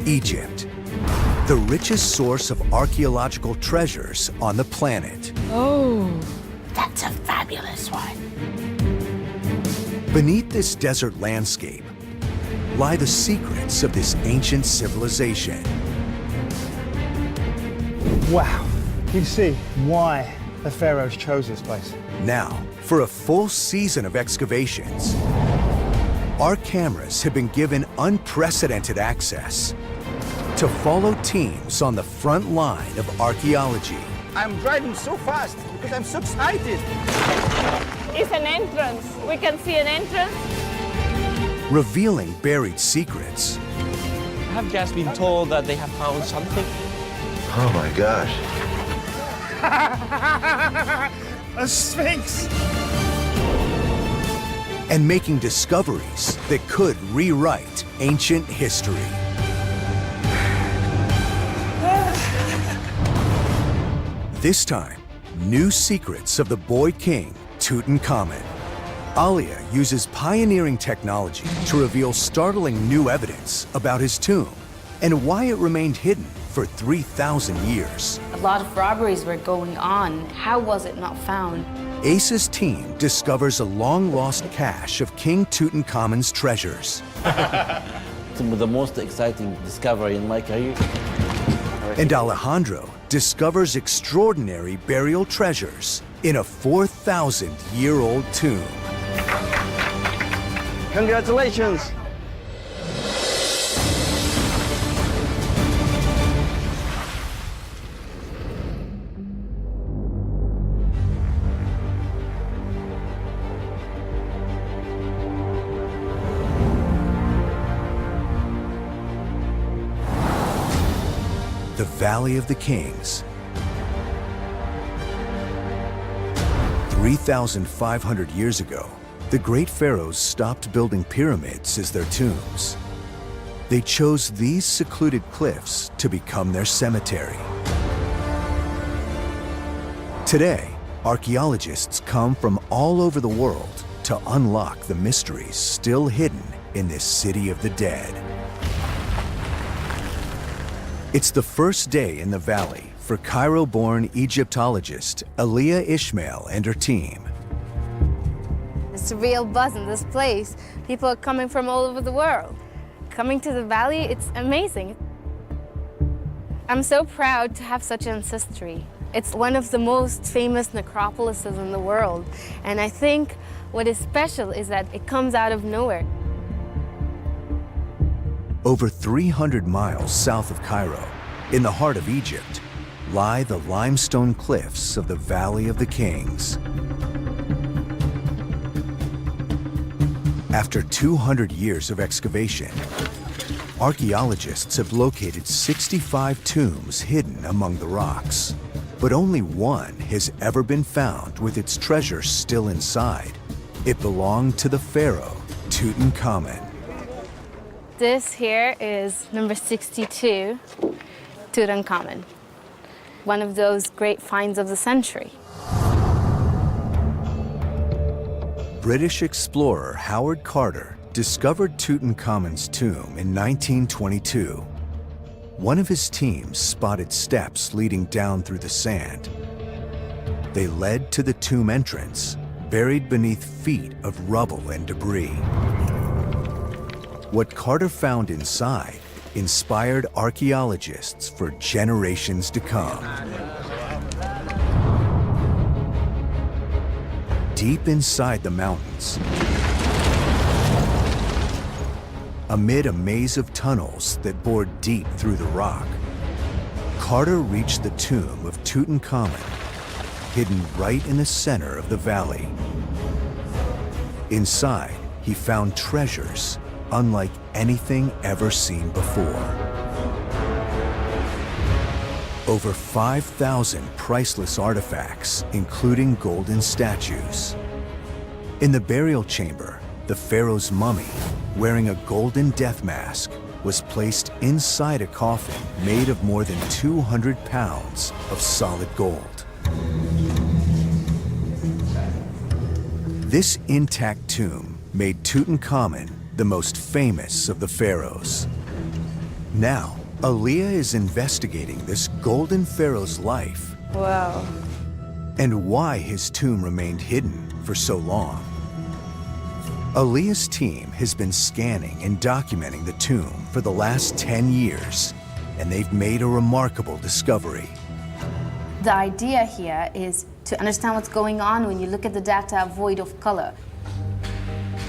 Egypt, the richest source of archaeological treasures on the planet. Oh, that's a fabulous one. Beneath this desert landscape lie the secrets of this ancient civilization. Wow, you can see why the pharaohs chose this place. Now, for a full season of excavations, our cameras have been given unprecedented access to follow teams on the front line of archaeology. I'm driving so fast because I'm so excited. It's an entrance. We can see an entrance. Revealing buried secrets. I have just been told that they have found something. Oh my gosh. A sphinx! And making discoveries that could rewrite ancient history. This time, new secrets of the boy king, Tutankhamun. Alia uses pioneering technology to reveal startling new evidence about his tomb and why it remained hidden for 3,000 years. A lot of robberies were going on. How was it not found? Ace's team discovers a long-lost cache of King Tutankhamun's treasures. The most exciting discovery in my career. And Alejandro discovers extraordinary burial treasures in a 4,000-year-old tomb. Congratulations. The Valley of the Kings. 3,500 years ago, the great pharaohs stopped building pyramids as their tombs. They chose these secluded cliffs to become their cemetery. Today, archaeologists come from all over the world to unlock the mysteries still hidden in this city of the dead. It's the first day in the valley for Cairo-born Egyptologist Aliyah Ishmael and her team. It's a real buzz in this place. People are coming from all over the world. Coming to the valley, it's amazing. I'm so proud to have such ancestry. It's one of the most famous necropolises in the world. And I think what is special is that it comes out of nowhere. Over 300 miles south of Cairo, in the heart of Egypt, lie the limestone cliffs of the Valley of the Kings. After 200 years of excavation, archaeologists have located 65 tombs hidden among the rocks. But only one has ever been found with its treasure still inside. It belonged to the pharaoh, Tutankhamun. This here is number 62, Tutankhamun. One of those great finds of the century. British explorer Howard Carter discovered Tutankhamun's tomb in 1922. One of his teams spotted steps leading down through the sand. They led to the tomb entrance, buried beneath feet of rubble and debris. What Carter found inside inspired archaeologists for generations to come. Deep inside the mountains, amid a maze of tunnels that bored deep through the rock, Carter reached the tomb of Tutankhamun, hidden right in the center of the valley. Inside, he found treasures unlike anything ever seen before. Over 5,000 priceless artifacts, including golden statues. In the burial chamber, the pharaoh's mummy, wearing a golden death mask, was placed inside a coffin made of more than 200 pounds of solid gold. This intact tomb made Tutankhamun the most famous of the pharaohs. Now, Aliyah is investigating this golden pharaoh's life Wow. and why his tomb remained hidden for so long. Aliyah's team has been scanning and documenting the tomb for the last 10 years, and they've made a remarkable discovery. The idea here is to understand what's going on when you look at the data void of color.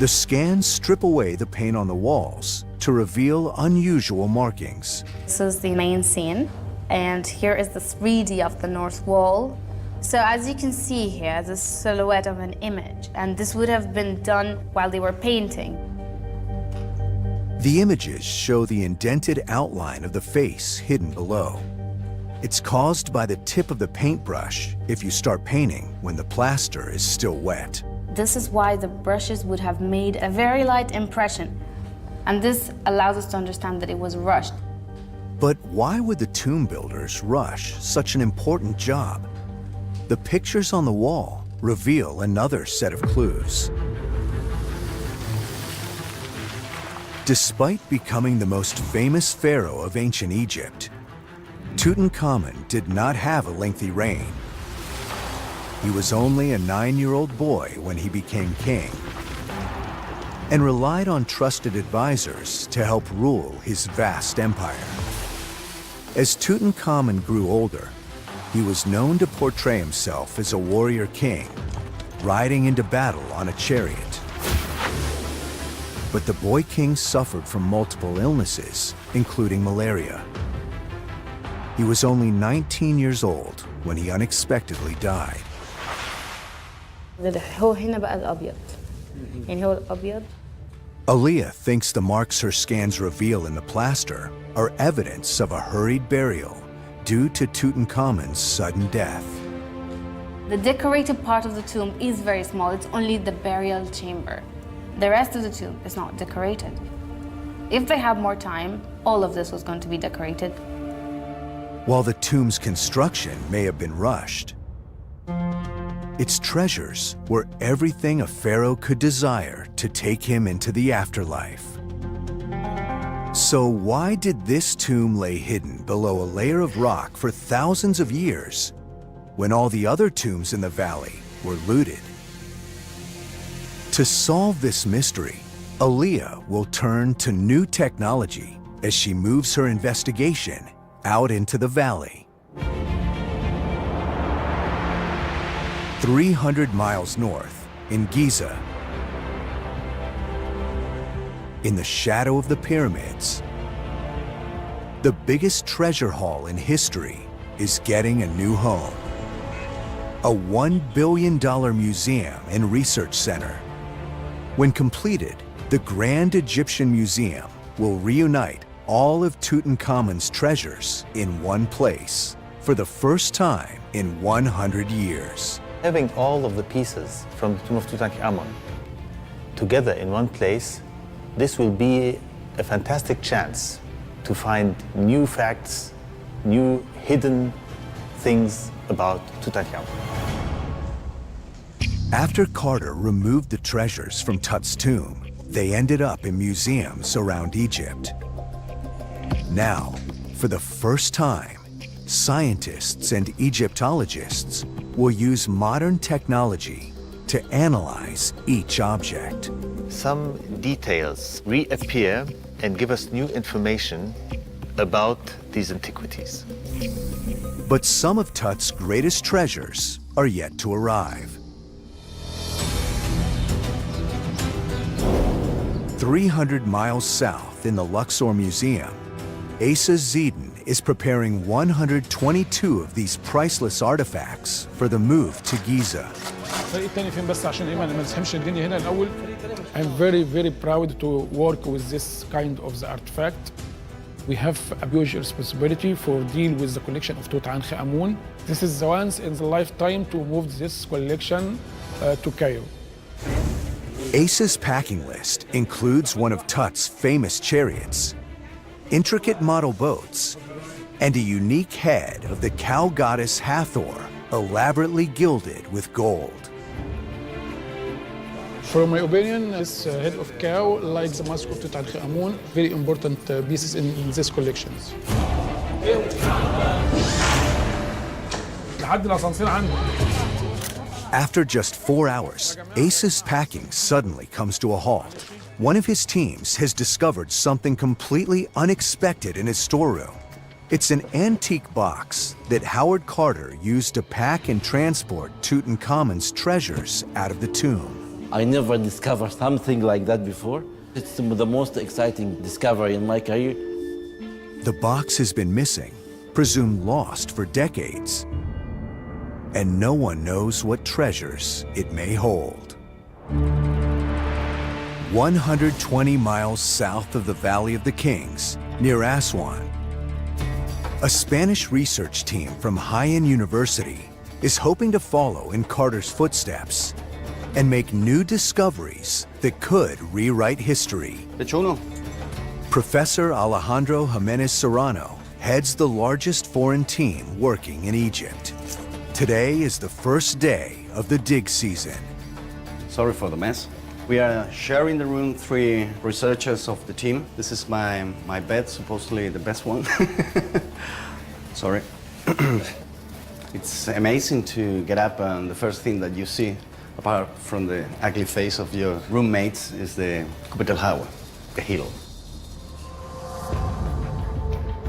The scans strip away the paint on the walls to reveal unusual markings. This is the main scene, and here is the 3D of the north wall. So as you can see here, the silhouette of an image, and this would have been done while they were painting. The images show the indented outline of the face hidden below. It's caused by the tip of the paintbrush if you start painting when the plaster is still wet. This is why the brushes would have made a very light impression, and this allows us to understand that it was rushed. But why would the tomb builders rush such an important job? The pictures on the wall reveal another set of clues. Despite becoming the most famous pharaoh of ancient Egypt, Tutankhamun did not have a lengthy reign. He was only a 9-year-old boy when he became king and relied on trusted advisors to help rule his vast empire. As Tutankhamun grew older, he was known to portray himself as a warrior king, riding into battle on a chariot. But the boy king suffered from multiple illnesses, including malaria. He was only 19 years old when he unexpectedly died. هو هنا بقى الأبيض. يعني هو الأبيض. Aliyah thinks the marks her scans reveal in the plaster are evidence of a hurried burial due to Tutankhamun's sudden death. The decorated part of the tomb is very small. It's only the burial chamber. The rest of the tomb is not decorated. If they had more time, all of this was going to be decorated. While the tomb's construction may have been rushed, its treasures were everything a pharaoh could desire to take him into the afterlife. So why did this tomb lay hidden below a layer of rock for thousands of years when all the other tombs in the valley were looted? To solve this mystery, Aliyah will turn to new technology as she moves her investigation out into the valley. 300 miles north, in Giza, in the shadow of the pyramids, the biggest treasure haul in history is getting a new home. A $1 billion museum and research center. When completed, the Grand Egyptian Museum will reunite all of Tutankhamun's treasures in one place for the first time in 100 years. Having all of the pieces from the tomb of Tutankhamun together in one place, this will be a fantastic chance to find new facts, new hidden things about Tutankhamun. After Carter removed the treasures from Tut's tomb, they ended up in museums around Egypt. Now, for the first time, scientists and Egyptologists will use modern technology to analyze each object. Some details reappear and give us new information about these antiquities. But some of Tut's greatest treasures are yet to arrive. 300 miles south in the Luxor Museum, Asa Zedin is preparing 122 of these priceless artifacts for the move to Giza. I'm very proud to work with this kind of the artifact. We have a huge responsibility for deal with the collection of Tutankhamun. This is the once in the lifetime to move this collection to Cairo. Asa's packing list includes one of Tut's famous chariots, intricate model boats, and a unique head of the cow goddess Hathor, elaborately gilded with gold. From my opinion, this head of cow, like the mask of Tutankhamun, very important pieces in these collections. لحد الأسانسير عندي. After just 4 hours, Asa's packing suddenly comes to a halt. One of his teams has discovered something completely unexpected in his storeroom. It's an antique box that Howard Carter used to pack and transport Tutankhamun's treasures out of the tomb. I never discovered something like that before. It's the most exciting discovery in my career. The box has been missing, presumed lost for decades, and no one knows what treasures it may hold. 120 miles south of the Valley of the Kings, near Aswan, a Spanish research team from Haiyan University is hoping to follow in Carter's footsteps and make new discoveries that could rewrite history. Professor Alejandro Jimenez Serrano heads the largest foreign team working in Egypt. Today is the first day of the dig season. Sorry for the mess. We are sharing the room, 3 researchers of the team. This is my bed, supposedly the best one. Sorry. It's amazing to get up and the first thing that you see, apart from the ugly face of your roommates, is the Kubet el Hawa, the hill.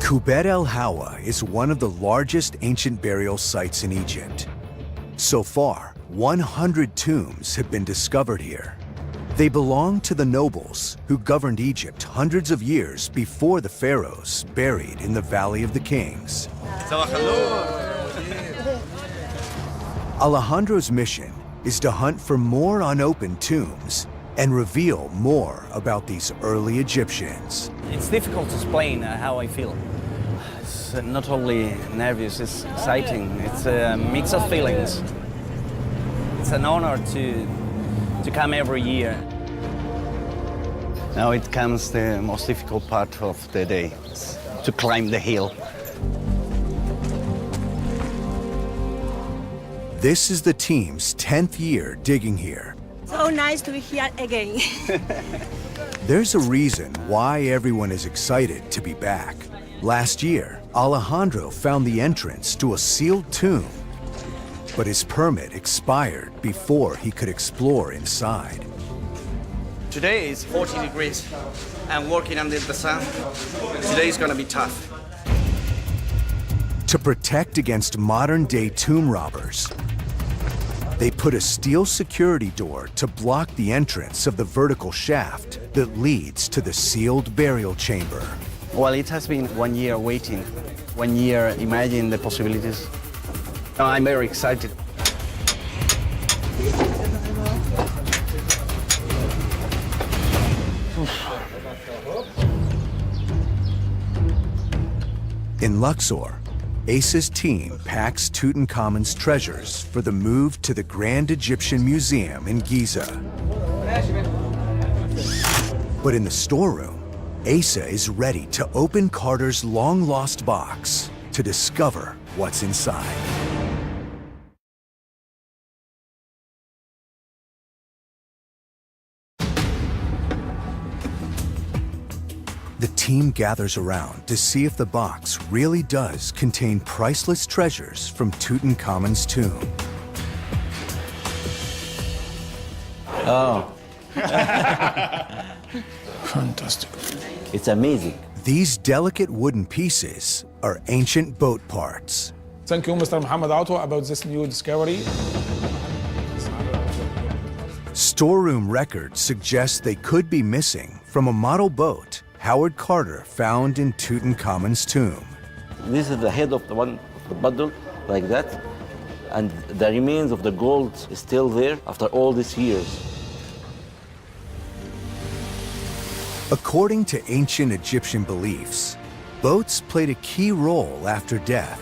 Kubet el Hawa is one of the largest ancient burial sites in Egypt. So far, 100 tombs have been discovered here. They belong to the nobles who governed Egypt hundreds of years before the pharaohs buried in the Valley of the Kings. Alejandro's mission is to hunt for more unopened tombs and reveal more about these early Egyptians. It's difficult to explain how I feel. It's not only nervous, it's exciting. It's a mix of feelings. It's an honor to come every year. Now it comes the most difficult part of the day, to climb the hill. This is the team's 10th year digging here. So nice to be here again. There's a reason why everyone is excited to be back. Last year, Alejandro found the entrance to a sealed tomb, but his permit expired before he could explore inside. Today is 40 degrees. I'm working under the sun. Today is gonna be tough. To protect against modern-day tomb robbers, they put a steel security door to block the entrance of the vertical shaft that leads to the sealed burial chamber. Well, it has been 1 year waiting. 1 year imagining the possibilities. I'm very excited. In Luxor, Asa's team packs Tutankhamun's treasures for the move to the Grand Egyptian Museum in Giza. But in the storeroom, Asa is ready to open Carter's long-lost box to discover what's inside. The team gathers around to see if the box really does contain priceless treasures from Tutankhamun's tomb. Oh, Fantastic. it's amazing. These delicate wooden pieces are ancient boat parts. Thank you, Mr. Muhammad Atwa, about this new discovery. Storeroom records suggest they could be missing from a model boat Howard Carter found in Tutankhamun's tomb. This is the head of the bundle, like that. And the remains of the gold is still there after all these years. According to ancient Egyptian beliefs, boats played a key role after death.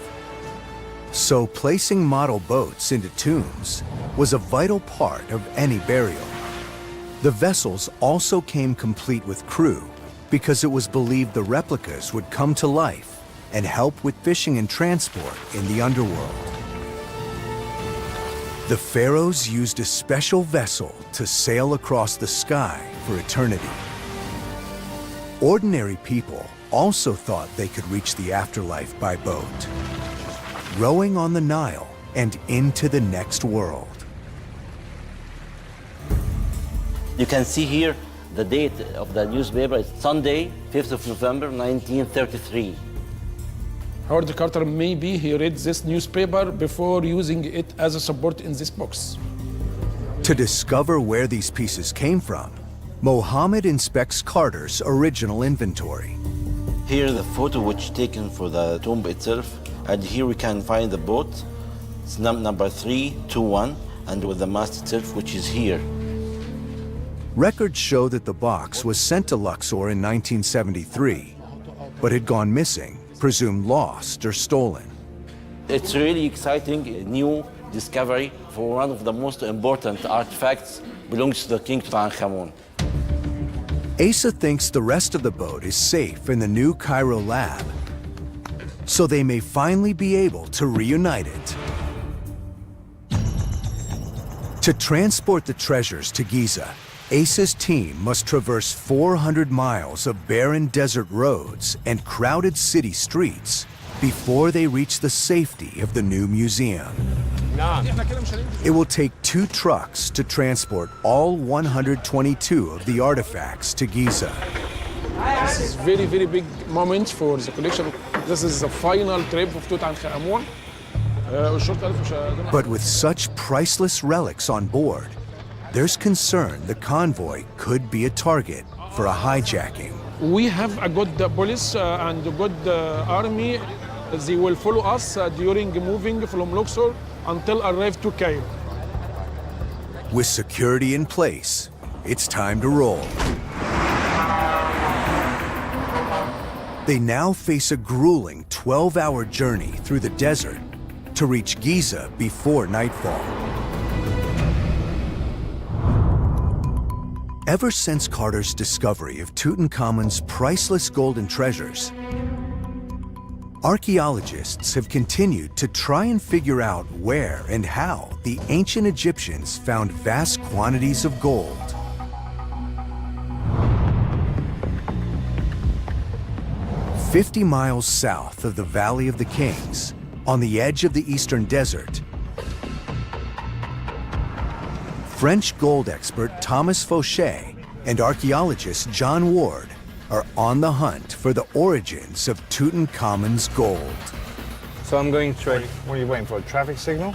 So placing model boats into tombs was a vital part of any burial. The vessels also came complete with crew because it was believed the replicas would come to life and help with fishing and transport in the underworld. The pharaohs used a special vessel to sail across the sky for eternity. Ordinary people also thought they could reach the afterlife by boat, rowing on the Nile and into the next world. You can see here the date of the newspaper. It's Sunday, 5th of November, 1933. Howard Carter, maybe he read this newspaper before using it as a support in this box. To discover where these pieces came from, Mohammed inspects Carter's original inventory. Here the photo which taken for the tomb itself, and here we can find the boat. It's number 321, and with the mast itself, which is here. Records show that the box was sent to Luxor in 1973, but had gone missing, presumed lost or stolen. It's really exciting, a new discovery for one of the most important artifacts belongs to the King Tutankhamun. Asa thinks the rest of the boat is safe in the new Cairo lab, so they may finally be able to reunite it. To transport the treasures to Giza, Asa's team must traverse 400 miles of barren desert roads and crowded city streets before they reach the safety of the new museum. It will take 2 trucks to transport all 122 of the artifacts to Giza. This is very, very big moment for the collection. This is the final trip of Tutankhamun. But with such priceless relics on board, there's concern the convoy could be a target for a hijacking. We have a good police and a good army. They will follow us during moving from Luxor until arrive to Cairo. With security in place, it's time to roll. They now face a grueling 12-hour journey through the desert to reach Giza before nightfall. Ever since Carter's discovery of Tutankhamun's priceless golden treasures, archaeologists have continued to try and figure out where and how the ancient Egyptians found vast quantities of gold. "50 miles south of the Valley of the Kings, on the edge of the Eastern Desert, French gold expert Thomas Fauché and archaeologist John Ward are on the hunt for the origins of Tutankhamun's gold. So I'm going straight. What are you waiting for, a traffic signal?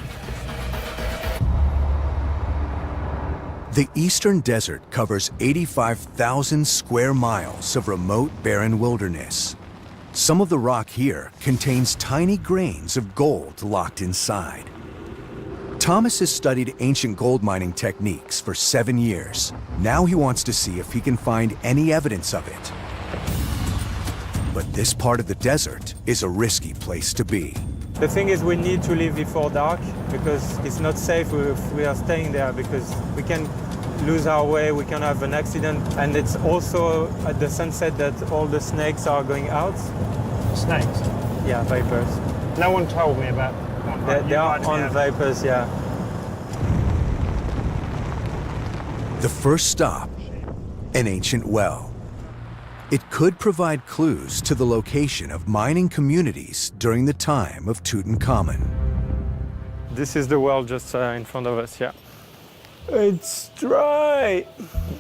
The Eastern Desert covers 85,000 square miles of remote, barren wilderness. Some of the rock here contains tiny grains of gold locked inside. Thomas has studied ancient gold mining techniques for 7 years. Now he wants to see if he can find any evidence of it. But this part of the desert is a risky place to be. The thing is, we need to leave before dark because it's not safe if we are staying there, because we can lose our way, we can have an accident, and it's also at the sunset that all the snakes are going out. Snakes? Yeah, vipers. No one told me about that. They are on vipers, yeah. The first stop, an ancient well. It could provide clues to the location of mining communities during the time of Tutankhamun. This is the well just in front of us, yeah. It's dry.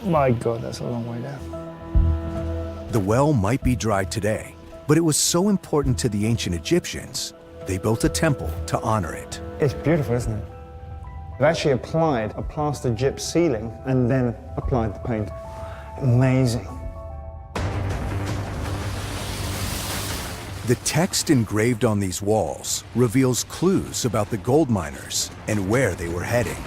My God, that's a long way down. The well might be dry today, but it was so important to the ancient Egyptians, they built a temple to honor it. It's beautiful, isn't it? They've actually applied a plaster gyp ceiling and then applied the paint. Amazing. The text engraved on these walls reveals clues about the gold miners and where they were heading.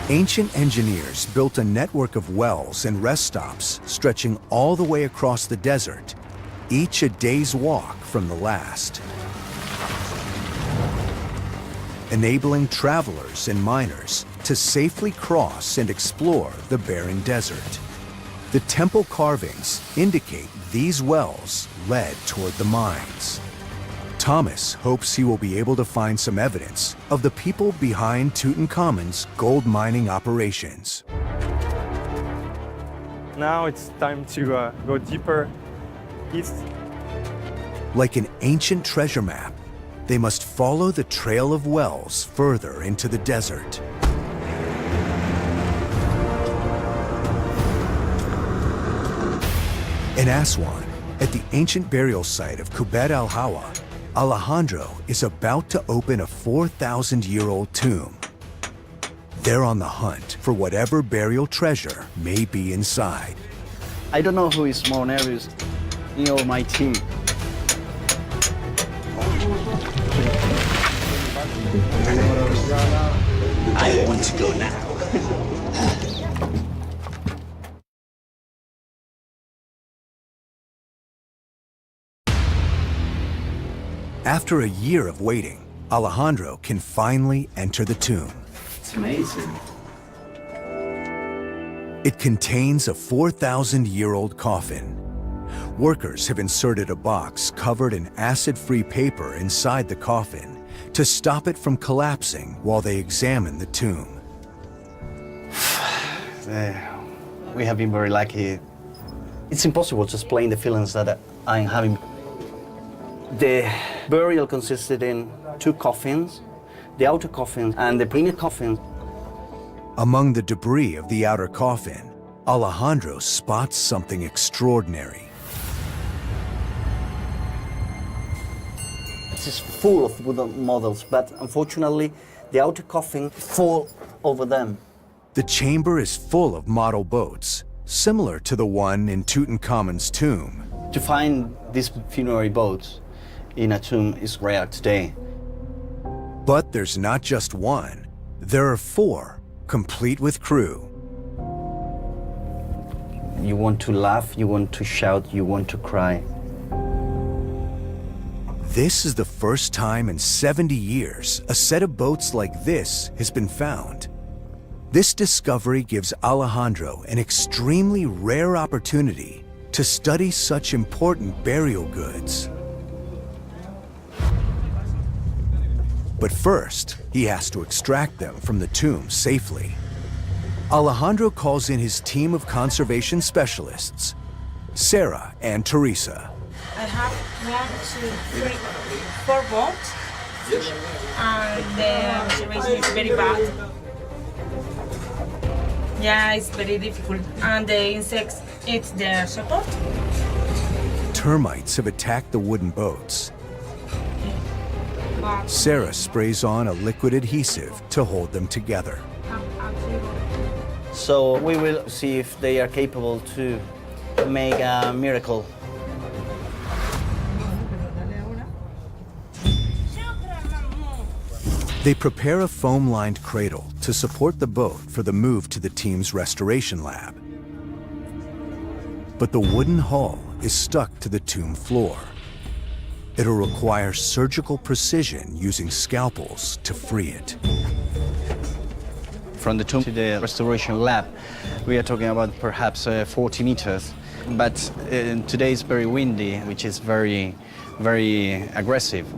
Ancient engineers built a network of wells and rest stops stretching all the way across the desert, each a day's walk from the last, enabling travelers and miners to safely cross and explore the barren desert. The temple carvings indicate these wells led toward the mines. Thomas hopes he will be able to find some evidence of the people behind Tutankhamun's gold mining operations. Now it's time to go deeper east. Like an ancient treasure map, they must follow the trail of wells further into the desert. In Aswan, at the ancient burial site of Kubet al-Hawa, Alejandro is about to open a 4,000-year-old tomb. They're on the hunt for whatever burial treasure may be inside. I don't know who is more nervous, me or my team. I want to go now. After a year of waiting, Alejandro can finally enter the tomb. It's amazing. It contains a 4,000-year-old coffin. Workers have inserted a box covered in acid-free paper inside the coffin to stop it from collapsing while they examine the tomb. We have been very lucky. It's impossible to explain the feelings that I'm having. The burial consisted in 2 coffins, the outer coffin and the inner coffin. Among the debris of the outer coffin, Alejandro spots something extraordinary. It is full of wooden models, but unfortunately, the outer coffin fall over them. The chamber is full of model boats, similar to the one in Tutankhamun's tomb. To find these funerary boats in a tomb is rare today. But there's not just one. There are 4, complete with crew. You want to laugh, you want to shout, you want to cry. This is the first time in 70 years a set of boats like this has been found. This discovery gives Alejandro an extremely rare opportunity to study such important burial goods. But first, he has to extract them from the tomb safely. Alejandro calls in his team of conservation specialists, Sarah and Teresa. I have 1, 2, 3, 4 boats, and the observation is very bad. Yeah, it's very difficult, and the insects eat their support. Termites have attacked the wooden boats. Sarah sprays on a liquid adhesive to hold them together. So we will see if they are capable to make a miracle. They prepare a foam-lined cradle to support the boat for the move to the team's restoration lab. But the wooden hull is stuck to the tomb floor. It'll require surgical precision using scalpels to free it. From the tomb to the restoration lab, we are talking about perhaps 40 meters. But today is very windy, which is very, very aggressive.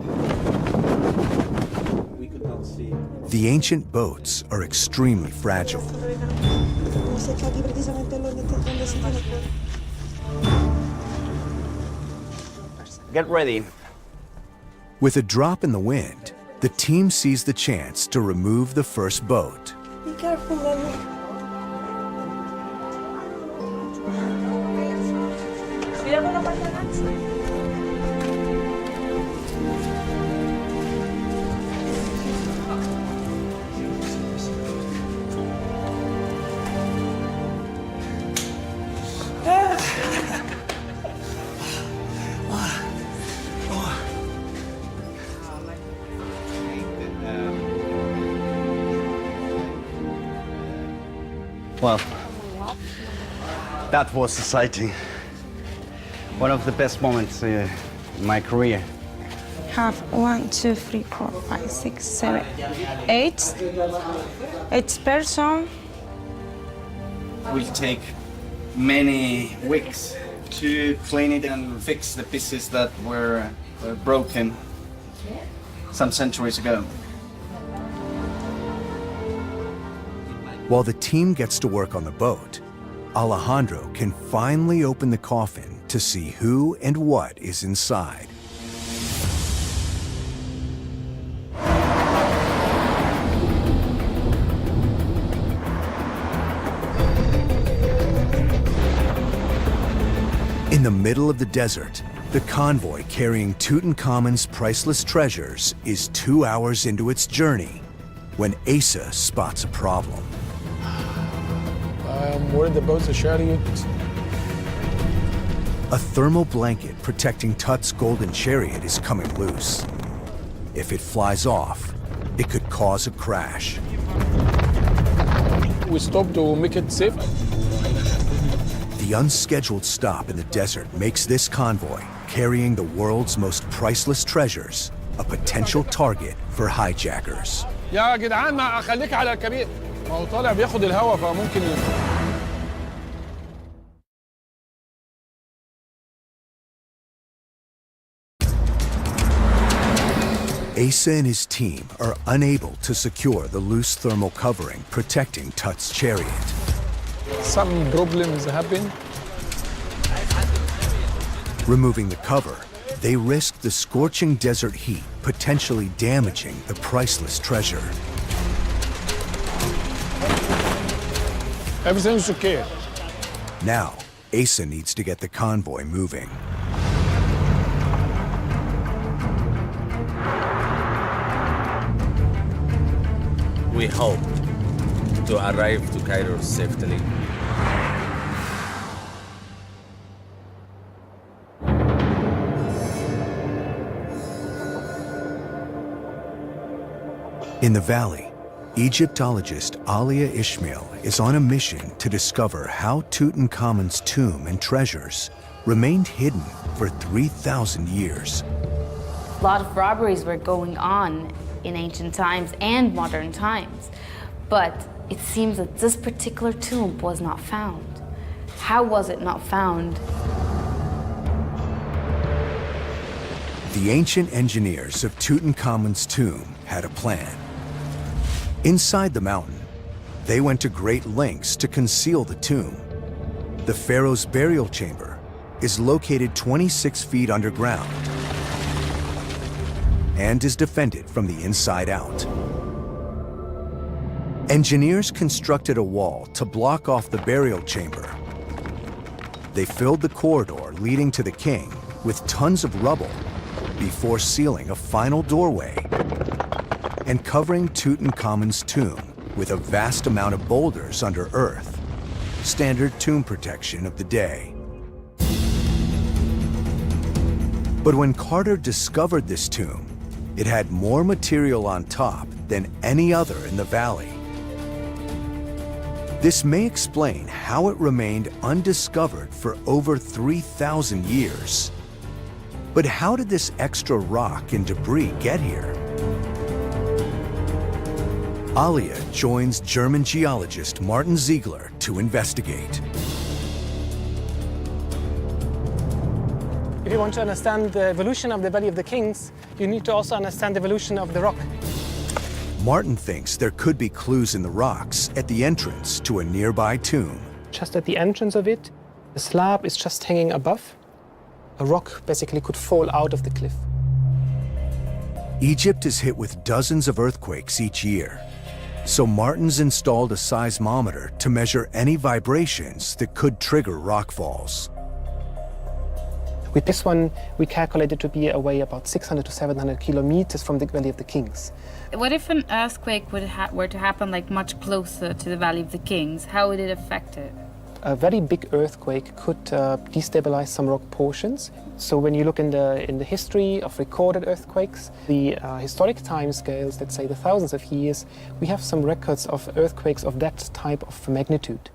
We could not see. The ancient boats are extremely fragile. Get ready. With a drop in the wind, the team sees the chance to remove the first boat. Be careful, Mama. Well, that was exciting. One of the best moments in my career. Have 1, 2, 3, 4, 5, 6, 7, 8. 8 person. Will take many weeks to clean it and fix the pieces that were broken. some centuries ago. While the team gets to work on the boat, Alejandro can finally open the coffin to see who and what is inside. In the middle of the desert, the convoy carrying Tutankhamun's priceless treasures is 2 hours into its journey when Asa spots a problem. I'm worried about the chariot. A thermal blanket protecting Tut's golden chariot is coming loose. If it flies off, it could cause a crash. We stopped to make it safe. The unscheduled stop in the desert makes this convoy, carrying the world's most priceless treasures, a potential target for hijackers. يا جدعان ما خليك على الكبير. ما هو طالع بياخد الهواء فممكن Asa and his team are unable to secure the loose thermal covering protecting Tut's chariot. some problems happen. Removing the cover, they risk the scorching desert heat potentially damaging the priceless treasure. Everything's okay. Now, Asa needs to get the convoy moving. We hope to arrive to Cairo safely. In the valley, Egyptologist Alia Ishmael is on a mission to discover how Tutankhamun's tomb and treasures remained hidden for 3,000 years. A lot of robberies were going on in ancient times and modern times, but it seems that this particular tomb was not found. How was it not found? The ancient engineers of Tutankhamun's tomb had a plan. Inside the mountain, they went to great lengths to conceal the tomb. The pharaoh's burial chamber is located 26 feet underground and is defended from the inside out. Engineers constructed a wall to block off the burial chamber. They filled the corridor leading to the king with tons of rubble before sealing a final doorway and covering Tutankhamun's tomb with a vast amount of boulders under earth, standard tomb protection of the day. But when Carter discovered this tomb, it had more material on top than any other in the valley. This may explain how it remained undiscovered for over 3,000 years. But how did this extra rock and debris get here? Alia joins German geologist Martin Ziegler to investigate. If you want to understand the evolution of the Valley of the Kings, you need to also understand the evolution of the rock. Martin thinks there could be clues in the rocks at the entrance to a nearby tomb. Just at the entrance of it, the slab is just hanging above. A rock basically could fall out of the cliff. Egypt is hit with dozens of earthquakes each year, so Martin's installed a seismometer to measure any vibrations that could trigger rockfalls. With this one, we calculated to be away about 600 to 700 kilometers from the Valley of the Kings. What if an earthquake were to happen like much closer to the Valley of the Kings? How would it affect it? A very big earthquake could destabilize some rock portions. So when you look in the history of recorded earthquakes, the historic time scales, let's say the thousands of years, we have some records of earthquakes of that type of magnitude.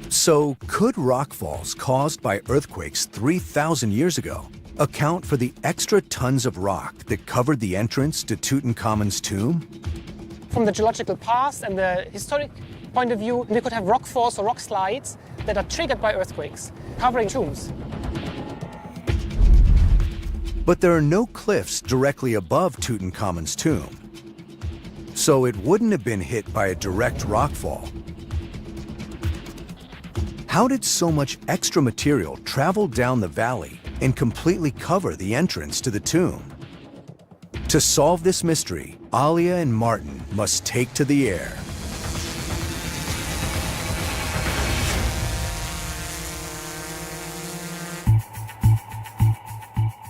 So could rockfalls caused by earthquakes 3,000 years ago account for the extra tons of rock that covered the entrance to Tutankhamun's tomb? From the geological past and the historic point of view, we could have rock falls or rock slides that are triggered by earthquakes, covering tombs. But there are no cliffs directly above Tutankhamun's tomb, so it wouldn't have been hit by a direct rockfall. How did so much extra material travel down the valley and completely cover the entrance to the tomb? To solve this mystery, Alia and Martin must take to the air.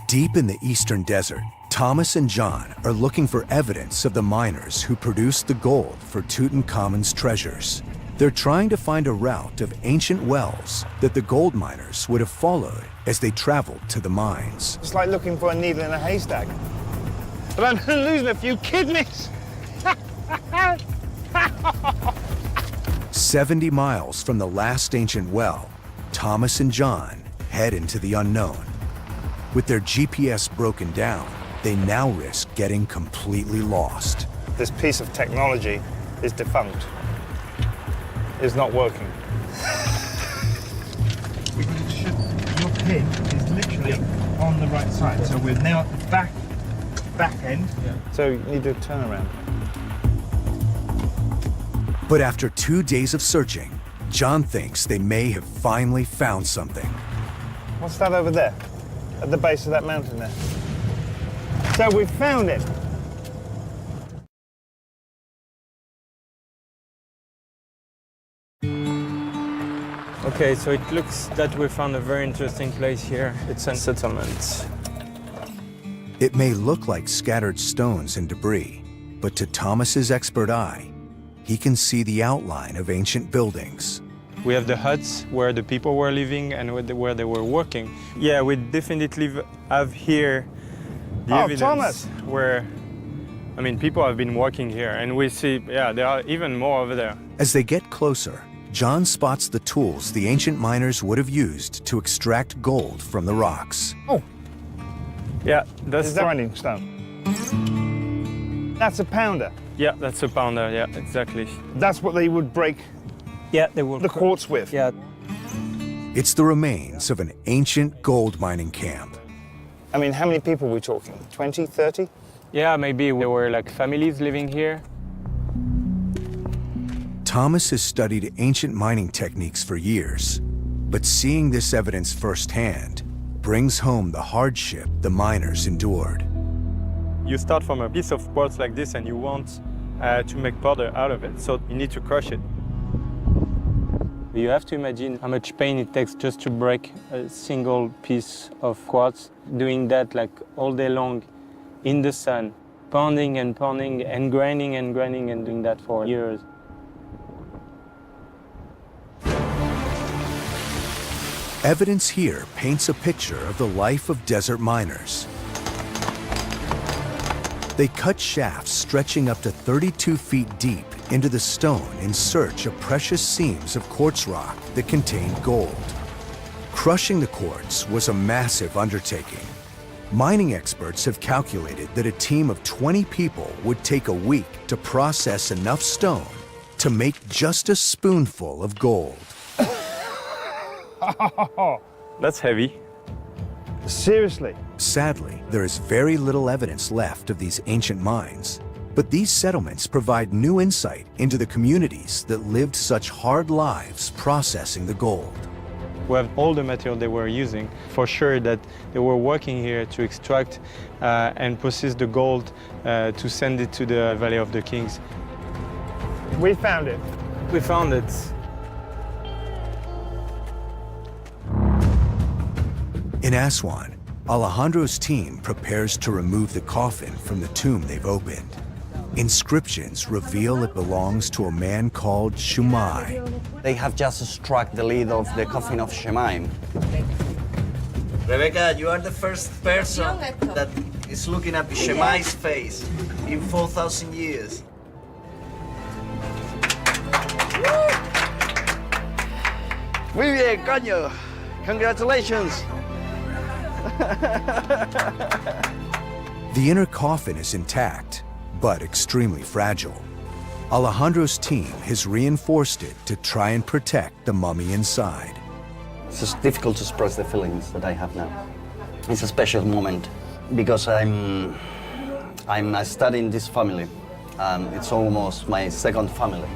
Deep in the eastern desert, Thomas and John are looking for evidence of the miners who produced the gold for Tutankhamun's treasures. They're trying to find a route of ancient wells that the gold miners would have followed as they traveled to the mines. It's like looking for a needle in a haystack. But I'm losing a few kidneys. 70 miles from the last ancient well, Thomas and John head into the unknown. With their GPS broken down, they now risk getting completely lost. This piece of technology is defunct. It's not working. Your pin is literally on the right side, so we're now at the back end. Yeah. So you need to turn around. But after 2 days of searching, John thinks they may have finally found something. What's that over there? At the base of that mountain there. So we found it. Okay, so it looks that we found a very interesting place here. It's a settlement. It may look like scattered stones and debris, but to Thomas's expert eye, he can see the outline of ancient buildings. We have the huts where the people were living and where they were working. Yeah, we definitely have here the evidence Thomas. where, I mean, people have been working here, and we see, yeah, there are even more over there. As they get closer, John spots the tools the ancient miners would have used to extract gold from the rocks. Oh. Yeah, that's the grinding stone. That's a pounder. Yeah, that's a pounder, yeah, exactly. That's what they would break. Yeah, they will. The quartz with. Yeah. It's the remains of an ancient gold mining camp. I mean, how many people are we talking? 20, 30? Yeah, maybe there were like families living here. Thomas has studied ancient mining techniques for years, but seeing this evidence firsthand brings home the hardship the miners endured. You start from a piece of quartz like this and you want to make powder out of it, so you need to crush it. You have to imagine how much pain it takes just to break a single piece of quartz, doing that like all day long in the sun, pounding and pounding and grinding and grinding and doing that for years. Evidence here paints a picture of the life of desert miners. They cut shafts stretching up to 32 feet deep into the stone in search of precious seams of quartz rock that contained gold. Crushing the quartz was a massive undertaking. Mining experts have calculated that a team of 20 people would take a week to process enough stone to make just a spoonful of gold. That's heavy. Seriously? Sadly, there is very little evidence left of these ancient mines, but these settlements provide new insight into the communities that lived such hard lives processing the gold. We have all the material they were using. For sure that they were working here to extract and process the gold to send it to the Valley of the Kings. We found it. We found it. In Aswan, Alejandro's team prepares to remove the coffin from the tomb they've opened. Inscriptions reveal it belongs to a man called Shumai. They have just struck the lid of the coffin of Shemaim. Rebecca, you are the first person that is looking at Shemai's face in 4,000 years. Muy bien, coño! Congratulations! The inner coffin is intact, but extremely fragile. Alejandro's team has reinforced it to try and protect the mummy inside. It's just difficult to express the feelings that I have now. It's a special moment Because I'm studying this family. It's almost my second family.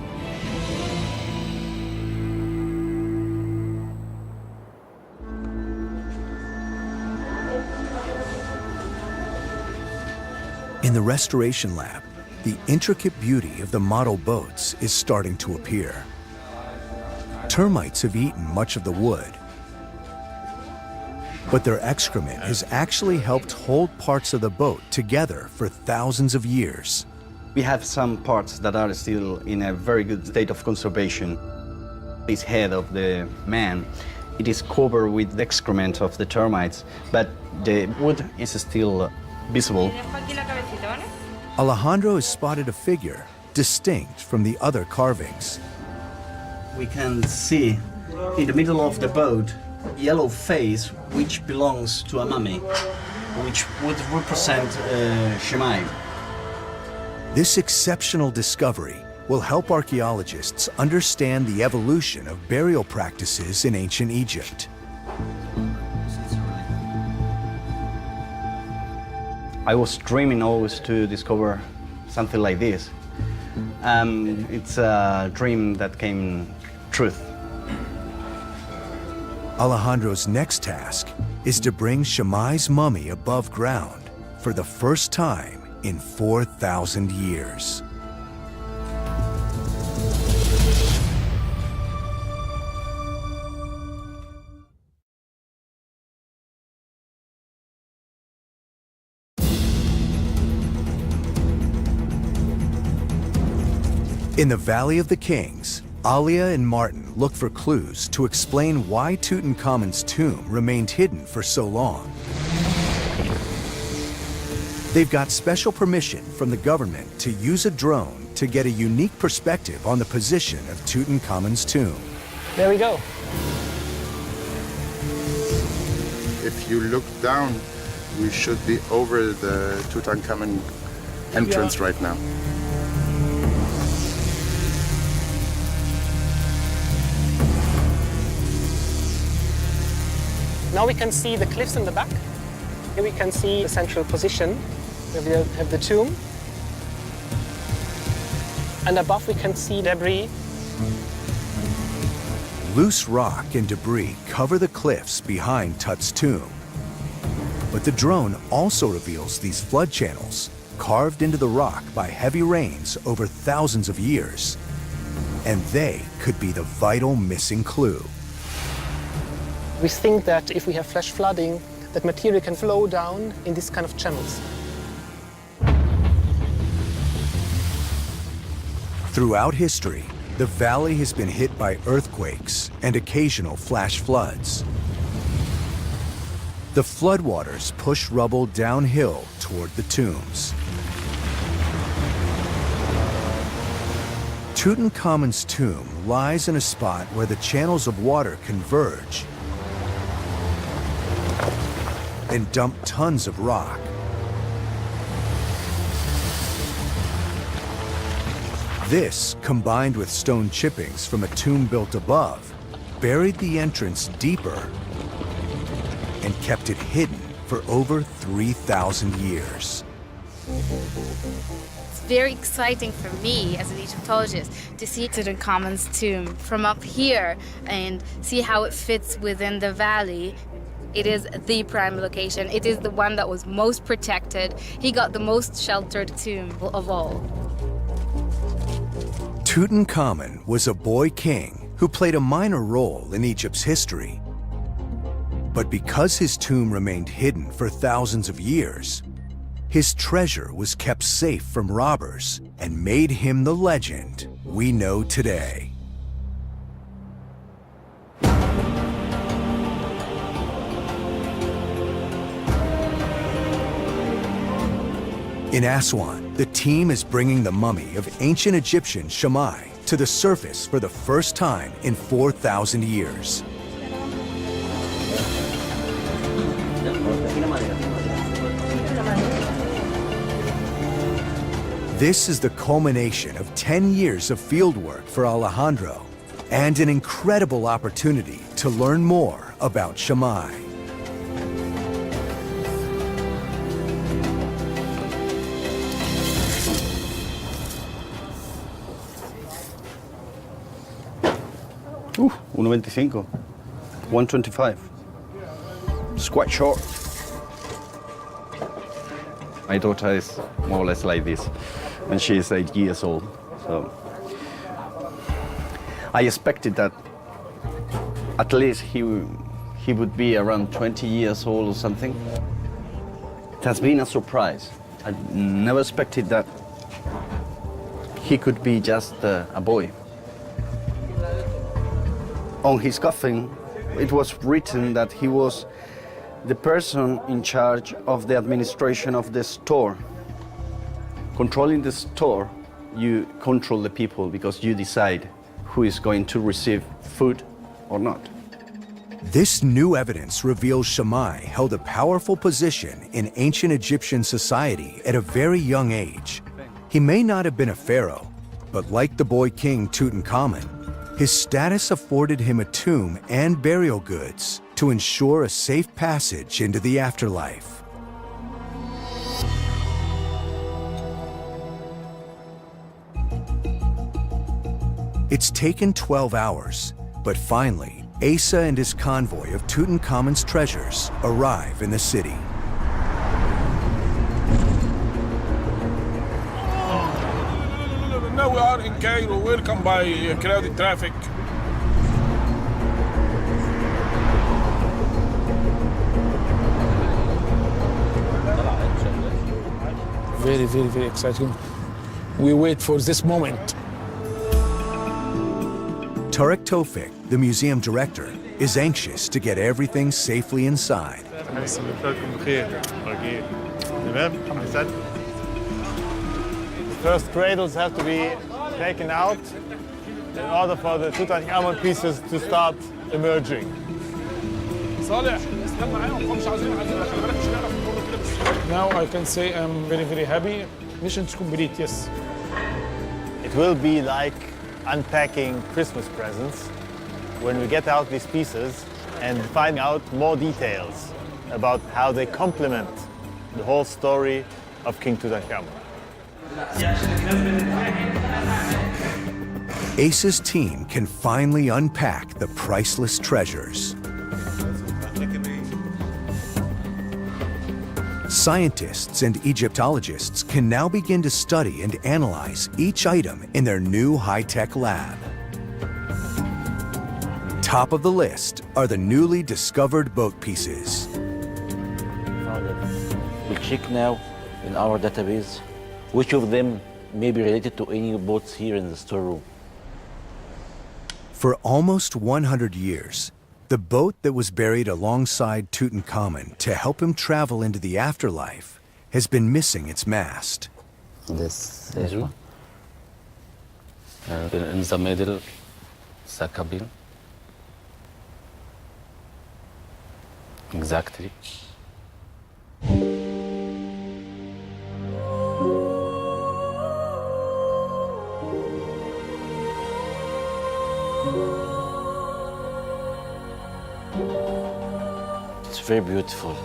In the restoration lab, the intricate beauty of the model boats is starting to appear. Termites have eaten much of the wood, but their excrement has actually helped hold parts of the boat together for thousands of years. We have some parts that are still in a very good state of conservation. This head of the man, it is covered with the excrement of the termites, but the wood is still visible. Alejandro has spotted a figure distinct from the other carvings. We can see in the middle of the boat a yellow face which belongs to a mummy, which would represent Shemai. This exceptional discovery will help archaeologists understand the evolution of burial practices in ancient Egypt. I was dreaming always to discover something like this. It's a dream that came truth. Alejandro's next task is to bring Shemai's mummy above ground for the first time in 4,000 years. In the Valley of the Kings, Alia and Martin look for clues to explain why Tutankhamun's tomb remained hidden for so long. They've got special permission from the government to use a drone to get a unique perspective on the position of Tutankhamun's tomb. There we go. If you look down, we should be over the Tutankhamun entrance right now. Now we can see the cliffs in the back. Here we can see the central position where we have the tomb. And above we can see debris. Loose rock and debris cover the cliffs behind Tut's tomb. But the drone also reveals these flood channels carved into the rock by heavy rains over thousands of years. And they could be the vital missing clue. We think that if we have flash flooding, that material can flow down in these kind of channels. Throughout history, the valley has been hit by earthquakes and occasional flash floods. The floodwaters push rubble downhill toward the tombs. Tutankhamun's tomb lies in a spot where the channels of water converge and dump tons of rock. This, combined with stone chippings from a tomb built above, buried the entrance deeper and kept it hidden for over 3,000 years. It's very exciting for me as an Egyptologist to see Tutankhamun's tomb from up here and see how it fits within the valley. It is the prime location. It is the one that was most protected. He got the most sheltered tomb of all. Tutankhamun was a boy king who played a minor role in Egypt's history. But because his tomb remained hidden for thousands of years, his treasure was kept safe from robbers and made him the legend we know today. In Aswan, the team is bringing the mummy of ancient Egyptian Shemai to the surface for the first time in 4,000 years. This is the culmination of 10 years of fieldwork for Alejandro and an incredible opportunity to learn more about Shemai. 1.25. 1.25. It's quite short. My daughter is more or less like this, and she is 8 years old. So I expected that at least he would be around 20 years old or something. It has been a surprise. I never expected that he could be just a boy. On his coffin, it was written that he was the person in charge of the administration of the store. Controlling the store, you control the people because you decide who is going to receive food or not. This new evidence reveals Shammai held a powerful position in ancient Egyptian society at a very young age. He may not have been a pharaoh, but like the boy king Tutankhamun, his status afforded him a tomb and burial goods to ensure a safe passage into the afterlife. It's taken 12 hours, but finally, Asa and his convoy of Tutankhamun's treasures arrive in the city. Now we are in Cairo, welcome by crowded traffic. Very, very, very exciting. We wait for this moment. Tarek Tofik, the museum director, is anxious to get everything safely inside. The first cradles have to be taken out in order for the Tutankhamun pieces to start emerging. Now I can say I'm very, very happy. Mission's complete, yes. It will be like unpacking Christmas presents when we get out these pieces and find out more details about how they complement the whole story of King Tutankhamun. Asa's team can finally unpack the priceless treasures. Scientists and Egyptologists can now begin to study and analyze each item in their new high-tech lab. Top of the list are the newly discovered boat pieces. We'll check now in our database which of them may be related to any boats here in the storeroom. For almost 100 years, the boat that was buried alongside Tutankhamun to help him travel into the afterlife has been missing its mast. This one. In the middle, the cabin. Exactly. It's very beautiful.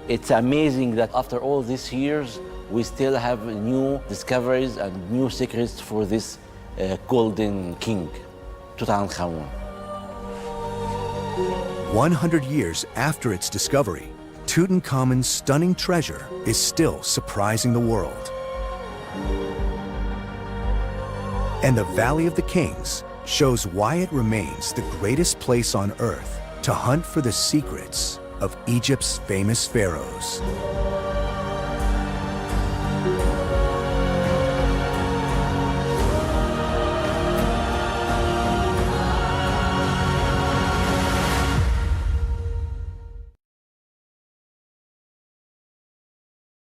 It's amazing that after all these years, we still have new discoveries and new secrets for this golden king, Tutankhamun. 100 years after its discovery, Tutankhamun's stunning treasure is still surprising the world. And the Valley of the Kings shows why it remains the greatest place on earth to hunt for the secrets of Egypt's famous pharaohs.